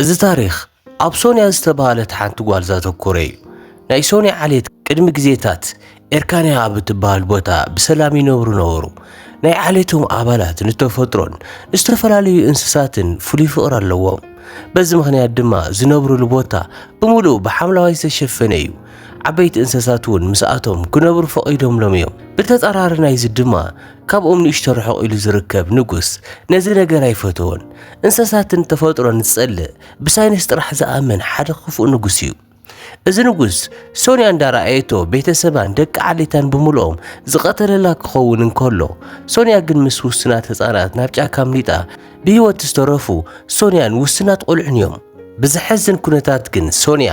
እዚ ታሪክ ኣብ ሶንያ ዝተባሃለት ሓንቲ ጓል ዘተኮረ እዩ። ናይ ሶንያ ዓሌት ቅድሚ ግዜታት ኤርካንያ ኣብ እትበሃል ቦታ ብሰላም ይነብሩ ነበሩ። ናይ ዓሌቶም ኣባላት ንተፈጥሮን ንዝተፈላለዩ እንስሳትን ፍሉይ ፍቕሪ ኣለዎም። በዚ ምኽንያት ድማ ዝነብሩሉ ቦታ ብምሉእ ብሓምለዋይ ዝተሸፈነ እዩ። ዓበይቲ እንስሳት እውን ምስኣቶም ክነብሩ ፈቒዶምሎም እዮም። ብተጻራሪ ናይዚ ድማ ካብኦም ንእሽቶ ርሕቕ ኢሉ ዝርከብ ንጉስ ነዚ ነገር ኣይፈተዎን። እንስሳትን ተፈጥሮን ዝጸልእ ብሳይንስ ጥራሕ ዝኣመን ሓደ ክፉእ ንጉስ እዩ። እዚ ንጉስ ሶንያ እንዳረኣየቶ ቤተሰባን ደቂ ዓሌታን ብምልኦም ዝቐተለላ ክኸውን እንከሎ ሶንያ ግን ምስ ውስናት ህፃናት ናብ ጫካ ምሊጣ ብህይወት ዝተረፉ ሶንያን ውስናት ቆልዑን እዮም። ብዝሕዝን ኩነታት ግን ሶንያ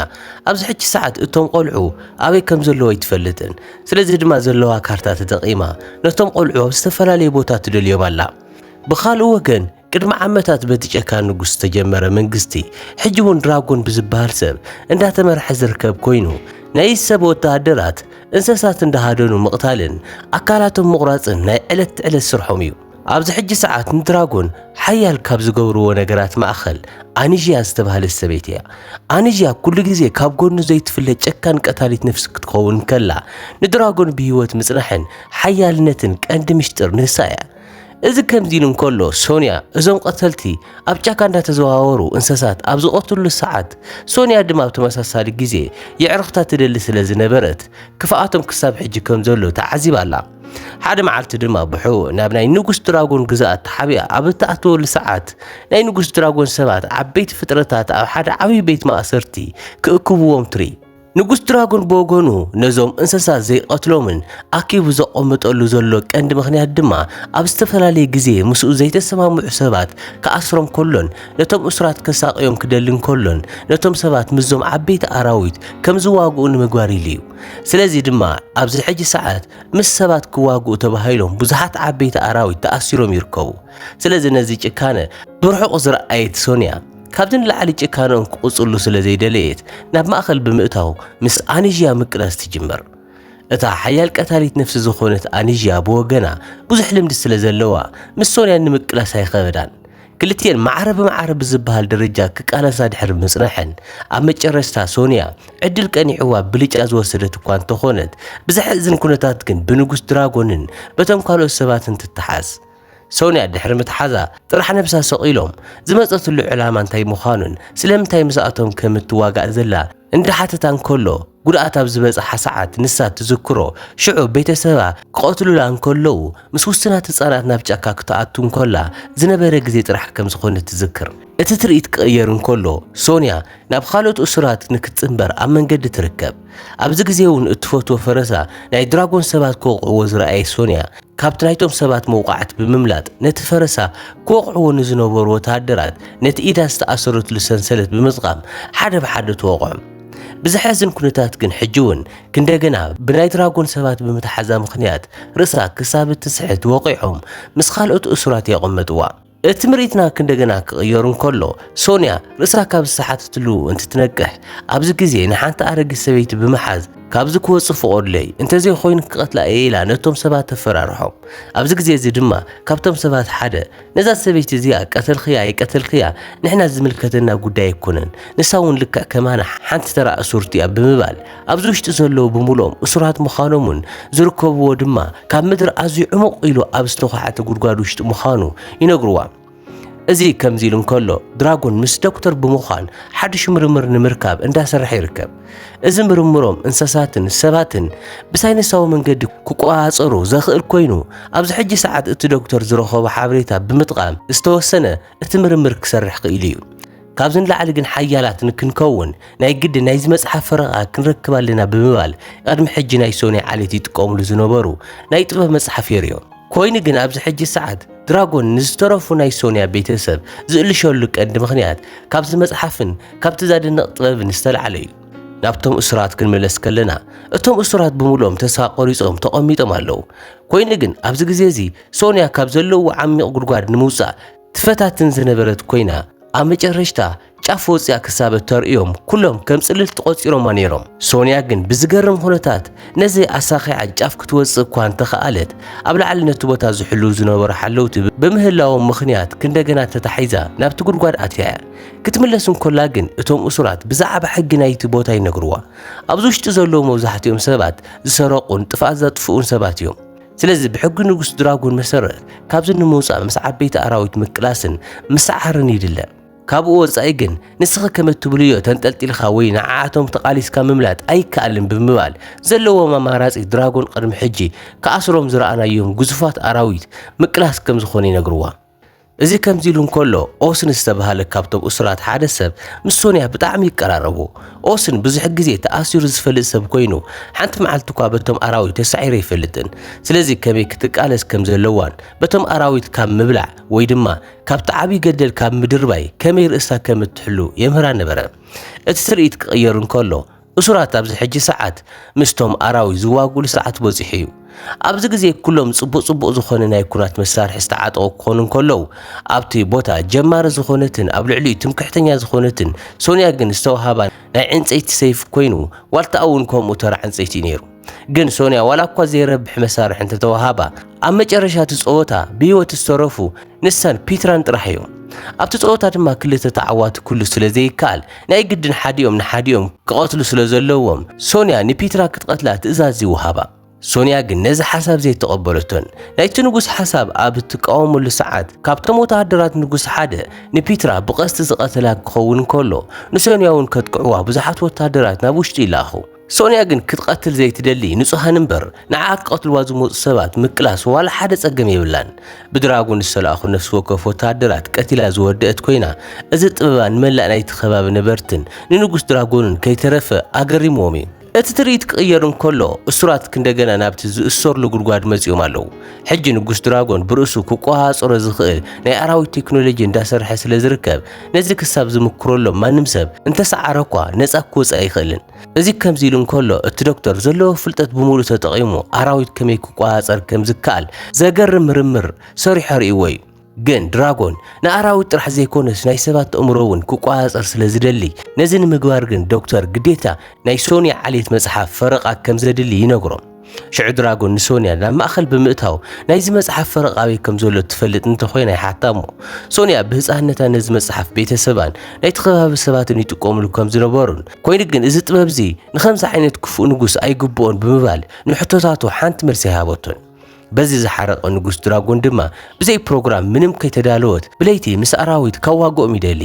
ኣብዚ ሕጂ ሰዓት እቶም ቆልዑ ኣበይ ከም ዘለዎ ኣይትፈልጥን። ስለዚ ድማ ዘለዋ ካርታ ተጠቒማ ነቶም ቆልዑ ኣብ ዝተፈላለየ ቦታ ትደልዮም ኣላ። ብኻልእ ወገን ቅድሚ ዓመታት በቲ ጨካ ንጉስ ዝተጀመረ መንግስቲ ሕጂ እውን ድራጎን ብዝበሃል ሰብ እንዳተመርሐ ዝርከብ ኮይኑ ናይ ሰብ ወታደራት እንስሳት እንዳሃደኑ ምቕታልን ኣካላቶም ምቑራፅን ናይ ዕለት ዕለት ስርሖም እዩ። ኣብዚ ሕጂ ሰዓት ንድራጎን ሓያል ካብ ዝገብርዎ ነገራት ማእኸል ኣኒዥያ ዝተባሃለት ሰበይቲ እያ። ኣኒዥያ ኩሉ ግዜ ካብ ጎኑ ዘይትፍለጥ ጨካን ቀታሊት ነፍሲ ክትኸውን ከላ ንድራጎን ብህይወት ምጽናሕን ሓያልነትን ቀንዲ ምስጢር ንሳ እያ። እዚ ከምዚ ኢሉ እንከሎ ሶንያ እዞም ቀተልቲ ኣብ ጫካ እንዳተዘዋወሩ እንስሳት ኣብ ዝቐትሉ ሰዓት ሶንያ ድማ ኣብ ተመሳሳሊ ግዜ የዕርኽታ ትደሊ ስለ ዝነበረት ክፍኣቶም ክሳብ ሕጂ ከም ዘሎ ተዓዚባ ኣላ። ሓደ መዓልቲ ድማ ብሕው ናብ ናይ ንጉስ ድራጎን ግዛኣት ተሓቢኣ ኣብ እትኣትወሉ ሰዓት ናይ ንጉስ ድራጎን ሰባት ዓበይቲ ፍጥረታት ኣብ ሓደ ዓብዪ ቤት ማእሰርቲ ክእክብዎም ትርኢ። ንጉስ ድራጎን ብወገኑ ነዞም እንስሳት ዘይቀትሎምን ኣኪቡ ዘቐምጠሉ ዘሎ ቀንዲ ምኽንያት ድማ ኣብ ዝተፈላለየ ግዜ ምስኡ ዘይተሰማምዑ ሰባት ከኣስሮም ከሎን ነቶም እስራት ከሳቅዮም ክደልን ከሎን ነቶም ሰባት ምዞም ዓበይቲ ኣራዊት ከም ዝዋግኡ ንምግባር ኢሉ እዩ። ስለዚ ድማ ኣብዚ ሕጂ ሰዓት ምስ ሰባት ክዋግኡ ተባሂሎም ብዙሓት ዓበይቲ ኣራዊት ተኣሲሮም ይርከቡ። ስለዚ ነዚ ጭካነ ብርሑቕ ዝረኣየት ሶንያ ካብዚ ንላዕሊ ጭካነኦም ክቕፅሉ ስለ ዘይደለየት ናብ ማእኸል ብምእታው ምስ ኣኒዥያ ምቅላስ ትጅመር። እታ ሓያል ቀታሊት ነፍሲ ዝኾነት ኣኒዥያ ብወገና ብዙሕ ልምዲ ስለ ዘለዋ ምስ ሶንያ ንምቅላስ ኣይኸበዳን። ክልቲአን ማዕረ ብማዕረ ብዝበሃል ደረጃ ክቃለሳ ድሕሪ ምጽናሐን ኣብ መጨረስታ ሶንያ ዕድል ቀኒዕዋ ብልጫ ዝወሰደት እኳ እንተኾነት ብዘሕዝን ኩነታት ግን ብንጉስ ድራጎንን በቶም ካልኦት ሰባትን ትተሓዝ። ሶንያ ድሕሪ ምትሓዛ ጥራሕ ነብሳ ሰቒሎም ዝመፀትሉ ዕላማ እንታይ ምዃኑን ስለምንታይ ምስኣቶም ከም እትዋጋእ ዘላ እንዳሓተታ እንከሎ ጉድኣት ኣብ ዝበፅሓ ሰዓት ንሳ ትዝክሮ ሽዑ ቤተሰባ ክቐትሉላ እንከለዉ ምስ ውስናት ህፃናት ናብ ጫካ ክትኣቱ እንከላ ዝነበረ ግዜ ጥራሕ ከም ዝኾነ ትዝክር። እቲ ትርኢት ክቕየር እንከሎ ሶንያ ናብ ካልኦት እሱራት ንክትፅንበር ኣብ መንገዲ ትርከብ። ኣብዚ ግዜ እውን እትፈትዎ ፈረሳ ናይ ድራጎን ሰባት ክወቕዕዎ ዝረኣየ ሶንያ ካብቲ ናይቶም ሰባት መውቃዕቲ ብምምላጥ ነቲ ፈረሳ ክወቕዕዎ ንዝነበሩ ወታደራት ነቲ ኢዳ ዝተኣሰረትሉ ሰንሰለት ብምጥቃም ሓደ ብሓደ ትወቕዖም። ብዝሕዝን ኩነታት ግን ሕጂ እውን ክንደገና ብናይ ድራጎን ሰባት ብምትሓዛ ምኽንያት ርእሳ ክሳብ እትስሕት ወቂዖም ምስ ካልኦት እሱራት የቐመጥዋ። እቲ ምርኢትና ክንደገና ክቕየሩ እንከሎ ሶንያ ርእሳ ካብ ዝሰሓተትሉ እንትትነቅሕ ኣብዚ ግዜ ንሓንቲ ኣረጊት ሰበይቲ ብምሓዝ ካብዚ ክወፅእ ፍቐዱለይ እንተዘይኮይኑ ክቐትላ እየ ኢላ ነቶም ሰባት ተፈራርሖም። ኣብዚ ግዜ እዚ ድማ ካብቶም ሰባት ሓደ ነዛ ሰበይቲ እዚኣ ቀተልኽያ ኣይቀተልኽያ ንሕና ዝምልከተና ጉዳይ ኣይኮነን፣ ንሳ እውን ልክዕ ከማና ሓንቲ ተራ እሱርቲ እያ ብምባል ኣብዚ ውሽጢ ዘለዉ ብምልኦም እሱራት ምዃኖምን ዝርከብዎ ድማ ካብ ምድሪ ኣዝዩ ዕሙቕ ኢሉ ኣብ ዝተዃዓተ ጉድጓድ ውሽጢ ምዃኑ ይነግርዋ። እዚ ከምዚ ኢሉ እንከሎ ድራጎን ምስ ዶክተር ብምዃን ሓድሽ ምርምር ንምርካብ እንዳሰርሐ ይርከብ። እዚ ምርምሮም እንስሳትን ሰባትን ብሳይንሳዊ መንገዲ ክቆፃፀሩ ዘኽእል ኮይኑ ኣብዚ ሕጂ ሰዓት እቲ ዶክተር ዝረኸቦ ሓበሬታ ብምጥቃም ዝተወሰነ እቲ ምርምር ክሰርሕ ክኢሉ እዩ። ካብዚ ንላዕሊ ግን ሓያላት ንክንከውን ናይ ግዲ ናይዚ መፅሓፍ ፈረቓ ክንረክብ ኣለና ብምባል ቅድሚ ሕጂ ናይ ሶንያ ዓሌት ይጥቀሙሉ ዝነበሩ ናይ ጥበብ መፅሓፍ የርዮም። ኮይኑ ግን ኣብዚ ሕጂ ሰዓት ድራጎን ንዝተረፉ ናይ ሶንያ ቤተሰብ ዝእልሸሉ ቀንዲ ምኽንያት ካብዚ መፅሓፍን ካብቲ ዘደንቕ ጥበብን ዝተላዕለ እዩ። ናብቶም እሱራት ክንመለስ ከለና እቶም እሱራት ብምልኦም ተስፋ ቆሪፆም ተቐሚጦም ኣለዉ። ኮይኑ ግን ኣብዚ ግዜ እዚ ሶንያ ካብ ዘለውዎ ዓሚቕ ጉድጓድ ንምውፃእ ትፈታትን ዝነበረት ኮይና ኣብ መጨረሽታ ጫፍ ወጽያ ክሳበት ተርእዮም ኩሎም ከም ጽልል ተቆጺሮም ነይሮም ሶንያ ግን ብዝገርም ሁነታት ነዚ ኣሳኺዓ ጫፍ ክትወጽእ እኳ እንተኸኣለት ኣብ ላዕሊ ነቲ ቦታ ዝሕሉ ዝነበሩ ሓለውቲ ብምህላዎም ምኽንያት ክንደገና ተታሒዛ ናብቲ ጉድጓድ ኣትያ ክትምለስ እንከላ ግን እቶም እሱራት ብዛዕባ ሕጊ ናይቲ ቦታ ይነግርዋ ኣብዚ ውሽጢ ዘለዉ መብዛሕትኦም ሰባት ዝሰረቁን ጥፋት ዘጥፍኡን ሰባት እዮም ስለዚ ብሕጊ ንጉስ ድራጎን መሰረት ካብዚ ንምውፃእ ምስ ዓበይቲ ኣራዊት ምቅላስን ምስዓርን ይድለ ካብኡ ወፃኢ ግን ንስኺ ከም እትብልዮ ተንጠልጢልኻ ወይ ንዓዓቶም ተቃሊስካ ምምላጥ ኣይከኣልን ብምባል ዘለዎም ኣማራፂ ድራጎን ቅድሚ ሕጂ ከኣስሮም ዝረኣናዮም ግዙፋት ኣራዊት ምቅላስ ከም ዝኾነ ይነግርዋ እዚ ከምዚ ኢሉ እንከሎ ኦስን ዝተባሃለ ካብቶም እሱራት ሓደ ሰብ ምስ ሶንያ ብጣዕሚ ይቀራረቡ ኦስን ብዙሕ ግዜ ተኣሲሩ ዝፈልጥ ሰብ ኮይኑ ሓንቲ መዓልቲ እኳ በቶም ኣራዊት ተሳዒረ ይፈልጥን ስለዚ ከመይ ክትቃለስ ከም ዘለዋን በቶም ኣራዊት ካብ ምብላዕ ወይ ድማ ካብቲ ዓብይ ገደል ካብ ምድርባይ ከመይ ርእሳ ከም እትሕሉ የምህራ ነበረ እቲ ትርኢት ክቕየር እንከሎ እሱራት ኣብዚ ሕጂ ሰዓት ምስቶም ኣራዊት ዝዋጉሉ ሰዓት በፂሑ እዩ ኣብዚ ግዜ ኩሎም ጽቡቕ ዝኾነ ናይ ኩናት መሳርሒ ዝተዓጠቑ ክኾኑ እንከለዉ ኣብቲ ቦታ ጀማሪ ዝኾነትን ኣብ ልዕሊኡ ትምክሕተኛ ዝኾነትን ሶንያ ግን ዝተዋሃባ ናይ ዕንፀይቲ ሰይፍ ኮይኑ ዋልታ እውን ከምኡ ተራ ዕንፀይቲ ነይሩ ግን ሶንያ ዋላ እኳ ዘይረብሕ መሳርሒ እንተተዋሃባ ኣብ መጨረሻ እቲ ፀወታ ብሂወት ዝተረፉ ንሳን ፒትራን ጥራሕ እዮም ኣብቲ ፀወታ ድማ ክልተ ተዓዋቲ ኩሉ ስለ ዘይከኣል ናይ ግድን ሓዲኦም ንሓዲኦም ክቐትሉ ስለ ዘለዎም ሶንያ ንፒትራ ክትቀትላ ትእዛዝ ይወሃባ ሶንያ ግን ነዚ ሓሳብ ዘይተቐበለቶን ናይቲ ንጉስ ሓሳብ ኣብ እትቃወመሉ ሰዓት ካብቶም ወታደራት ንጉስ ሓደ ንፒትራ ብቐስቲ ዝቐተላ ክኸውን እንከሎ ንሶንያ እውን ከጥቅዕዋ ብዙሓት ወታደራት ናብ ውሽጢ ይለኣኹ ሶንያ ግን ክትቀትል ዘይትደሊ ንጹሃን እምበር ንዓ ክቀትልዋ ዝመፁ ሰባት ምቅላስ ዋላ ሓደ ጸገም የብላን ብድራጎን ዝሰላእኹ ነፍሲ ወከፍ ወታደራት ቀቲላ ዝወደአት ኮይና እዚ ጥበባ ንመላእ ናይቲ ከባቢ ነበርትን ንንጉስ ድራጎንን ከይተረፈ ኣገሪሞም እዩ እቲ ትርኢት ክቕየር እንከሎ እሱራት ክንደገና ናብቲ ዝእሰሩሉ ጉድጓድ መፂኦም ኣለዉ ሕጂ ንጉስ ድራጎን ብርእሱ ክቆሃፀሮ ዝኽእል ናይ ኣራዊት ቴክኖሎጂ እንዳሰርሐ ስለ ዝርከብ ነዚ ክሳብ ዝምክረሎም ማንም ሰብ እንተሰዓረ እኳ ነፃ ክወፅእ ኣይኽእልን እዚ ከምዚ ኢሉ እንከሎ እቲ ዶክተር ዘለዎ ፍልጠት ብምሉእ ተጠቒሙ ኣራዊት ከመይ ክቆሃፀር ከም ዝከኣል ዘገርም ምርምር ሰሪሑ ርእይዎ እዩ ግን ድራጎን ንኣራዊት ጥራሕ ዘይኮነስ ናይ ሰባት ኣእምሮ እውን ክቆሃፀር ስለ ዝደሊ ነዚ ንምግባር ግን ዶክተር ግዴታ ናይ ሶንያ ዓሌት መጽሓፍ ፈረቓ ከም ዘድሊ ይነግሮም ሽዑ ድራጎን ንሶንያ ናብ ማእኸል ብምእታው ናይዚ መጽሓፍ ፈረቓበይ ከም ዘሎ ትፈልጥ እንተኾይና ይሓታሞ ሶንያ ብህፃንነታ ነዚ መጽሓፍ ቤተሰባን ናይቲ ከባቢ ሰባትን ይጥቀምሉ ከም ዝነበሩን ኮይኑ ግን እዚ ጥበብ እዚ ንኸምዚ ዓይነት ክፉእ ንጉስ ኣይግብኦን ብምባል ንሕቶታቱ ሓንቲ መልሲ ይሃበቶን በዚ ዝሓረቀ ንጉስ ድራጎን ድማ ብዘይ ፕሮግራም ምንም ከይተዳለወት ብለይቲ ምስ ኣራዊት ካዋግኦም ይደሊ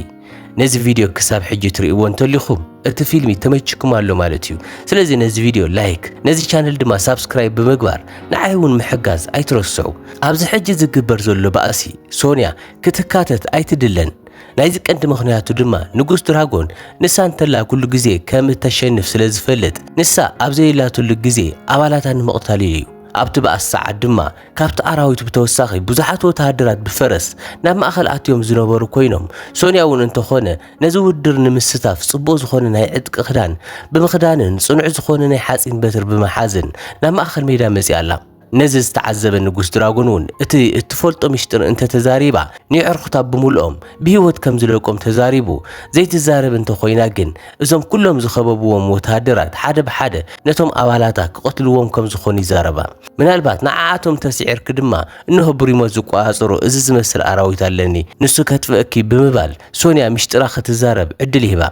ነዚ ቪድዮ ክሳብ ሕጂ ትርእይዎ እንተሊኹም እቲ ፊልም ተመችኩም ኣሎ ማለት እዩ ስለዚ ነዚ ቪድዮ ላይክ ነዚ ቻነል ድማ ሳብስክራይብ ብምግባር ንዓይ እውን ምሕጋዝ ኣይትረስዑ ኣብዚ ሕጂ ዝግበር ዘሎ ባእሲ ሶንያ ክትካተት ኣይትድለን ናይዚ ቀንዲ ምኽንያቱ ድማ ንጉስ ድራጎን ንሳ እንተላ ኩሉ ግዜ ከም እተሸንፍ ስለ ዝፈልጥ ንሳ ኣብ ዘይላትሉ ግዜ ኣባላታ ንምቕታል እዩ ኣብቲ በኣስ ሰዓት ድማ ካብቲ ኣራዊት ብተወሳኺ ብዙሓት ወታደራት ብፈረስ ናብ ማእኸል ኣትዮም ዝነበሩ ኮይኖም ሶንያ እውን እንተኾነ ነዚ ውድድር ንምስታፍ ጽቡቕ ዝኾነ ናይ ዕጥቂ ክዳን ብምኽዳንን ጽኑዕ ዝኾነ ናይ ሓፂን በትር ብምሓዝን ናብ ማእኸል ሜዳ መፂኣ ኣላ ነዚ ዝተዓዘበ ንጉስ ድራጎን እውን እቲ እትፈልጦ ምስጢር እንተተዛሪባ ንዕርኽታ ብምልኦም ብሂወት ከም ዝለቆም ተዛሪቡ ዘይትዛረብ እንተኾይና ግን እዞም ኩሎም ዝኸበብዎም ወታደራት ሓደ ብሓደ ነቶም ኣባላታ ክቐትልዎም ከም ዝኾኑ ይዛረባ ምናልባት ንዓዓቶም ተሲዒርክ ድማ እንሆ ብሪሞት ዝቋፀሩ እዚ ዝመስል ኣራዊት ኣለኒ ንሱ ከጥፍአኪ ብምባል ሶንያ ምስጢራ ክትዛረብ ዕድል ይህባ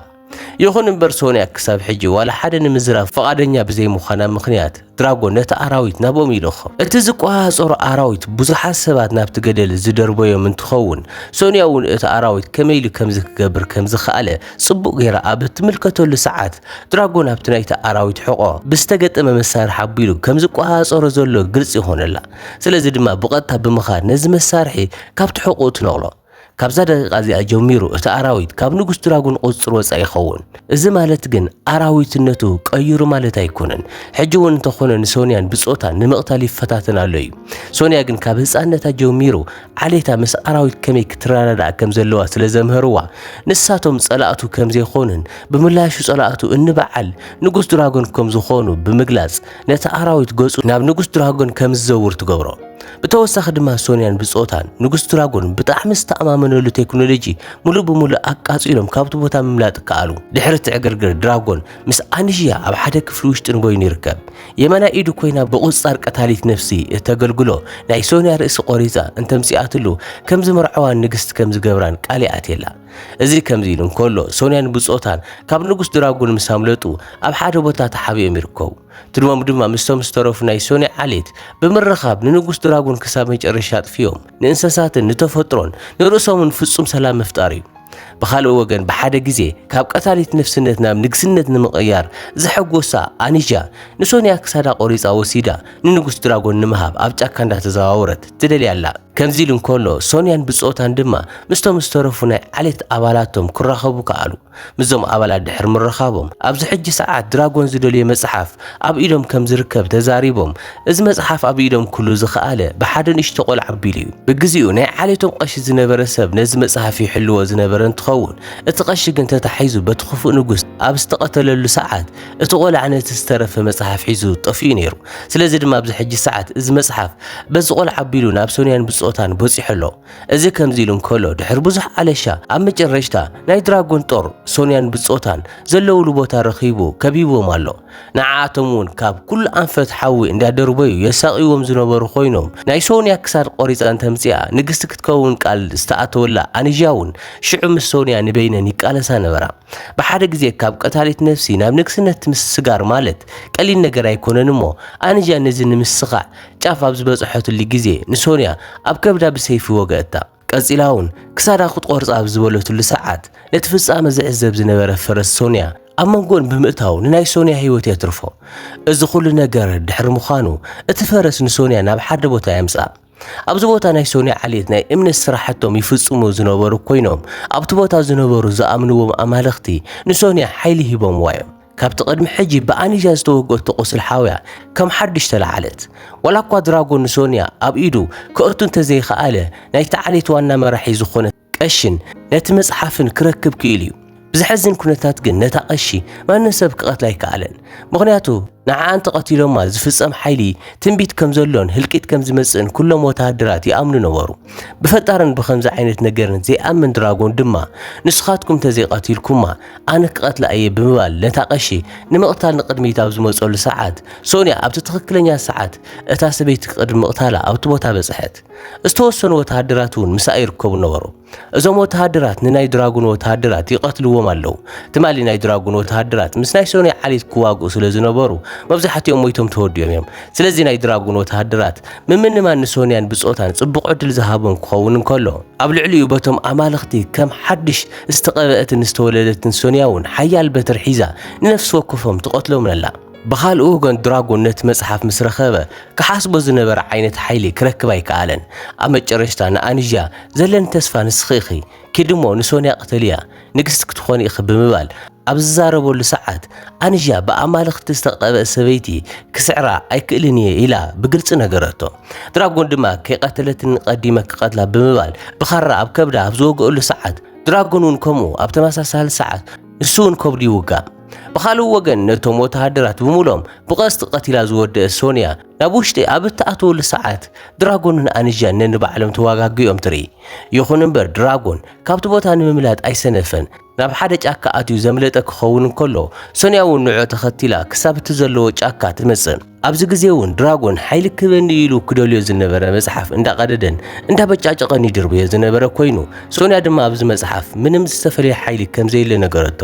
ይኹን እምበር ሶንያ ክሳብ ሕጂ ዋላ ሓደ ንምዝራብ ፈቃደኛ ብዘይምዃና ምኽንያት ድራጎን ነቲ ኣራዊት ናብኦም ይልኹ እቲ ዝቋፀሩ ኣራዊት ብዙሓት ሰባት ናብቲ ገደል ዝደርበዮም እንትኸውን ሶንያ እውን እቲ ኣራዊት ከመይ ኢሉ ከም ዝክገብር ከም ዝኽኣለ ጽቡቕ ጌራ ኣብ እትምልከተሉ ሰዓት ድራጎን ኣብቲ ናይቲ ኣራዊት ሕቖ ብዝተገጠመ መሳርሒ ኣቢሉ ከም ዝቋፀሮ ዘሎ ግልጽ ይኾነላ ስለዚ ድማ ብቐጥታ ብምኻድ ነዚ መሳርሒ ካብቲ ሕቖ ትነቕሎ ካብዛ ደቂቃ እዚኣ ጀሚሩ እቲ ኣራዊት ካብ ንጉስ ድራጎን ቁፅር ወፃኢ ይኸውን እዚ ማለት ግን ኣራዊትነቱ ቀይሩ ማለት ኣይኮነን ሕጂ እውን እንተኾነ ንሶንያን ብጾታ ንምቕታል ይፈታተን ኣሎ እዩ ሶንያ ግን ካብ ህፃንነታ ጀሚሩ ዓሌታ ምስ ኣራዊት ከመይ ክትረዳዳእ ከም ዘለዋ ስለ ዘምህርዋ ንሳቶም ጸላእቱ ከም ዘይኾኑን ብምላሹ ጸላእቱ እንበዓል ንጉስ ድራጎን ከም ዝኾኑ ብምግላጽ ነቲ ኣራዊት ገጹ ናብ ንጉስ ድራጎን ከም ዝዘውር ትገብሮ ብተወሳኺ ድማ ሶንያን ብጾታን ንጉስ ድራጎን ብጣዕሚ ዝተኣማመነሉ ቴክኖሎጂ ሙሉእ ብሙሉእ ኣቃጺሎም ካብቲ ቦታ ምምላጥ ከኣሉ። ድሕሪ ትዕግርግር ድራጎን ምስ ኣንዥያ ኣብ ሓደ ክፍሊ ውሽጢ ኮይኑ ይርከብ። የመና ኢዱ ኮይና ብቁጻር ቀታሊት ነፍሲ እተገልግሎ ናይ ሶንያ ርእሲ ቆሪፃ እንተምጽኣትሉ ከም ዝመርዐዋን ንግስቲ ከም ዝገብራን ቃል ኣትየላ። እዚ ከምዚ ኢሉ እንከሎ ሶንያን ብጾታን ካብ ንጉስ ድራጎን ምስ ኣምለጡ ኣብ ሓደ ቦታ ተሓቢኦም ይርከቡ። ትድሞም ድማ ምስቶም ዝተረፉ ናይ ሶንያ ዓሌት ብምርኻብ ንንጉስ ድራጎን ክሳብ መጨረሻ ጥፊዮም ንእንስሳትን ንተፈጥሮን ንርእሶምን ፍጹም ሰላም ምፍጣር እዩ። ብኻልእ ወገን ብሓደ ግዜ ካብ ቀታሊት ነፍስነት ናብ ንግስነት ንምቕያር ዝሕጎሳ ኣንዣ ንሶንያ ክሳዳ ቆሪፃ ወሲዳ ንንጉስ ድራጎን ንምሃብ ኣብ ጫካ እንዳተዘዋወረት ትደልያ ኣላ። ከምዚ ኢሉ እንከሎ ሶንያን ብጾታን ድማ ምስቶም ዝተረፉ ናይ ዓሌት ኣባላቶም ክራኸቡ ከኣሉ። ምዞም ኣባላት ድሕሪ ምርኻቦም ኣብዚ ሕጂ ሰዓት ድራጎን ዝደልዮ መጽሓፍ ኣብ ኢዶም ከም ዝርከብ ተዛሪቦም እዚ መጽሓፍ ኣብ ኢዶም ኩሉ ዝኸኣለ ብሓደ ንእሽቶ ቆልዓ ኣቢሉ እዩ። ብግዚኡ ናይ ዓሌቶም ቀሺ ዝነበረ ሰብ ነዚ መጽሓፍ ይሕልዎ ዝነበረ እንትኸውን እቲ ቀሺ ግን ተታሒዙ በቲ ክፉእ ንጉስ ኣብ ዝተቐተለሉ ሰዓት እቲ ቆልዓ ነቲ ዝተረፈ መጽሓፍ ሒዙ ጠፊኡ ነይሩ። ስለዚ ድማ ኣብዚ ሕጂ ሰዓት እዚ መጽሓፍ በዚ ቆልዓ ኣቢሉ ናብ ሶንያን ብጾታን በፂሑ ኣሎ። እዚ ከምዚ ኢሉ እንከሎ ድሕሪ ብዙሕ ኣለሻ ኣብ መጨረሽታ ናይ ድራጎን ጦር ሶንያን ብጾታን ዘለውሉ ቦታ ረኺቡ ከቢቦም ኣሎ። ንዓኣቶም እውን ካብ ኩሉ ኣንፈት ሓዊ እንዳደርበዩ የሳቂዎም ዝነበሩ ኮይኖም ናይ ሶንያ ክሳድ ቆሪፃ እንተምፅኣ ንግስቲ ክትከውን ቃል ዝተኣተወላ ኣንዣ እውን ሽዑ ምስ ሶንያ ንበይነን ይቃለሳ ነበራ። ብሓደ ግዜ ካብ ቀታሊት ነፍሲ ናብ ንግስነት ምስስጋር ማለት ቀሊል ነገር ኣይኮነን እሞ ኣንዣ ነዚ ንምስኻዕ ጫፍ ኣብ ዝበፅሐትሉ ግዜ ንሶንያ ኣብ ከብዳ ብሰይፊ ወገአታ። ቀፂላ እውን ክሳዳ ክትቆርፃ ኣብ ዝበለትሉ ሰዓት ነቲ ፍጻመ ዝዕዘብ ዝነበረ ፈረስ ሶንያ ኣብ መንጎን ብምእታው ንናይ ሶንያ ህይወት የትርፎ። እዚ ኩሉ ነገር ድሕሪ ምዃኑ እቲ ፈረስ ንሶንያ ናብ ሓደ ቦታ የምጽኣ። ኣብዚ ቦታ ናይ ሶንያ ዓሌት ናይ እምነት ስራሕቶም ይፍጽሙ ዝነበሩ ኮይኖም ኣብቲ ቦታ ዝነበሩ ዝኣምንዎም ኣማልኽቲ ንሶንያ ሓይሊ ሂቦምዋ እዮም። ካብቲ ቅድሚ ሕጂ ብኣንዣ ዝተወግአቶ ቁስል ሓውያ ከም ሓድሽ ተላዓለት። ዋላ እኳ ድራጎን ንሶንያ ኣብ ኢዱ ክእርቱ እንተዘይከኣለ ናይቲ ዓሌት ዋና መራሒ ዝኾነ ቀሽን ነቲ መጽሓፍን ክረክብ ክኢሉ እዩ። ብዝሕዝን ኩነታት ግን ነታ ቀሺ ማንም ሰብ ክቐትላ ኣይከኣለን። ምክንያቱ ንዓኣንቲ ቀቲሎማ ዝፍጸም ሓይሊ ትንቢት ከም ዘሎን ህልቂት ከም ዝመጽእን ኩሎም ወታሃደራት ይኣምኑ ነበሩ። ብፈጣርን ብከምዚ ዓይነት ነገርን ዘይኣምን ድራጎን ድማ ንስኻትኩም ተዘይቀቲልኩማ ኣነ ክቐትላ እየ ብምባል ነታ ቀሺ ንምቕታል ንቅድሚት ኣብ ዝመፀሉ ሰዓት ሶንያ ኣብቲ ትክክለኛ ሰዓት እታ ሰበይቲ ቅድሚ ምቕታላ ኣብቲ ቦታ በፅሐት። ዝተወሰኑ ወታሃደራት እውን ምሳ ይርከቡ ነበሩ። እዞም ወታሃደራት ንናይ ድራጎን ወታሃደራት ይቀትልዎም ኣለው። ትማሊ ናይ ድራጎን ወታሃደራት ምስ ናይ ሶንያ ዓሌት ክዋግኡ ስለ ዝነበሩ መብዛሕትኦም ሞይቶም ተወዲኦም እዮም። ስለዚ ናይ ድራጎን ወታሃደራት ምምንማን ንሶንያን ብጾታን ጽቡቕ ዕድል ዝሃቦም ክኸውን እንከሎ ኣብ ልዕሊኡ በቶም ኣማልኽቲ ከም ሓድሽ ዝተቐበአትን ዝተወለደትን ሶንያ እውን ሓያል በትሪ ሒዛ ንነፍሲ ወከፎም ትቐትሎም ኣላ። ብኻልእ ወገን ድራጎን ነቲ መጽሓፍ ምስ ረኸበ ክሓስቦ ዝነበረ ዓይነት ሓይሊ ክረክብ ኣይከኣለን። ኣብ መጨረሽታ ንኣንዣ ዘለኒ ተስፋ ንስኺ ኢኺ ኪድሞ ንሶንያ ቀተልያ ንግስቲ ክትኾኒ ኢኺ ብምባል ኣብ ዝዛረበሉ ሰዓት ኣንዣ ብኣማልኽቲ ዝተቐበአ ሰበይቲ ክስዕራ ኣይክእልን እየ ኢላ ብግልፂ ነገረቶ። ድራጎን ድማ ከይቀተለትን ቀዲመ ክቐትላ ብምባል ብኻራ ኣብ ከብዳ ኣብ ዝወግአሉ ሰዓት ድራጎን እውን ከምኡ ኣብ ተመሳሳሊ ሰዓት ንሱ እውን ከብዱ ይውጋእ። ብኻልእ ወገን ነቶም ወታሃደራት ብምሎም ብቐስቲ ቀቲላ ዝወደአ ሶንያ ናብ ውሽጢ ኣብ እትኣተወሉ ሰዓት ድራጎንን ኣንዣን ነንባዕሎም ተዋጋጊኦም ትርኢ። ይኹን እምበር ድራጎን ካብቲ ቦታ ንምምላጥ ኣይሰነፈን። ናብ ሓደ ጫካ ኣትዩ ዘምለጠ ክኸውን እንከሎ ሶንያ እውን ንዑ ተኸቲላ ክሳብ እቲ ዘለዎ ጫካ ትመጽእ። ኣብዚ ግዜ እውን ድራጎን ሓይሊ ክበኒ ኢሉ ክደልዮ ዝነበረ መጽሓፍ እንዳቀደደን እንዳበጫጨቐን ይድርብዮ ዝነበረ ኮይኑ ሶንያ ድማ ኣብዚ መጽሓፍ ምንም ዝተፈለየ ሓይሊ ከም ዘየለ ነገረቶ።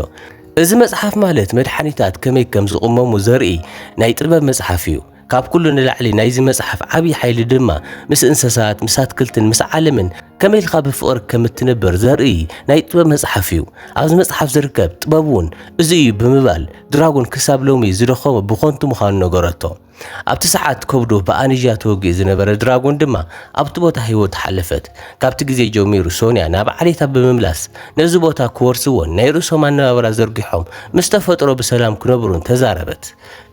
እዚ መጽሓፍ ማለት መድሓኒታት ከመይ ከም ዝቕመሙ ዘርኢ ናይ ጥበብ መጽሓፍ እዩ። ካብ ኩሉ ንላዕሊ ናይዚ መጽሓፍ ዓብይ ሓይሊ ድማ ምስ እንስሳት ምስ ኣትክልትን ምስ ዓለምን ከመይ ኢልካ ብፍቕሪ ከም እትነብር ዘርኢ ናይ ጥበብ መጽሓፍ እዩ። ኣብዚ መጽሓፍ ዝርከብ ጥበብ እውን እዚ እዩ ብምባል ድራጎን ክሳብ ሎሚ ዝደኸመ ብኾንቱ ምዃኑ ነገረቶ። ኣብቲ ሰዓት ከብዱ ብኣንዣ ተወጊኡ ዝነበረ ድራጎን ድማ ኣብቲ ቦታ ህይወት ሓለፈት። ካብቲ ግዜ ጀሚሩ ሶንያ ናብ ዓሌታ ብምምላስ ነዚ ቦታ ክወርስዎን ናይ ርእሶም ኣነባብራ ዘርጊሖም ምስ ተፈጥሮ ብሰላም ክነብሩን ተዛረበት።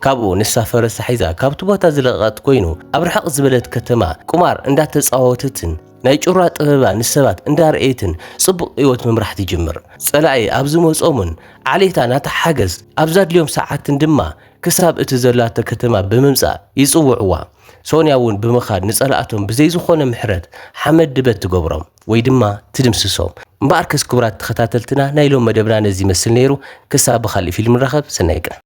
ካብኡ ንሳ ፈረስ ሒዛ ካብቲ ቦታ ዝለቐት ኮይኑ ኣብ ርሕቕ ዝበለት ከተማ ቁማር እንዳተፃወተትን ናይ ጩራ ጥበባ ንሰባት እንዳርኤትን ጽቡቕ ህይወት ምምራሕ ትጅምር። ጸላኢ ኣብ ዝመጾምን ዓሌታ ናተሓገዝ ኣብ ዘድልዮም ሰዓትን ድማ ክሳብ እቲ ዘላተ ከተማ ብምምጻእ ይጽውዕዋ። ሶንያ እውን ብምኻድ ንጸላእቶም ብዘይ ዝኾነ ምሕረት ሓመድ ድበት ትገብሮም ወይ ድማ ትድምስሶም። እምበኣር ክቡራት ተኸታተልትና ናይ ሎም መደብና ነዚ ይመስል ነይሩ። ክሳብ ብኻልእ ፊልም ንራኸብ። ሰናይ ቀን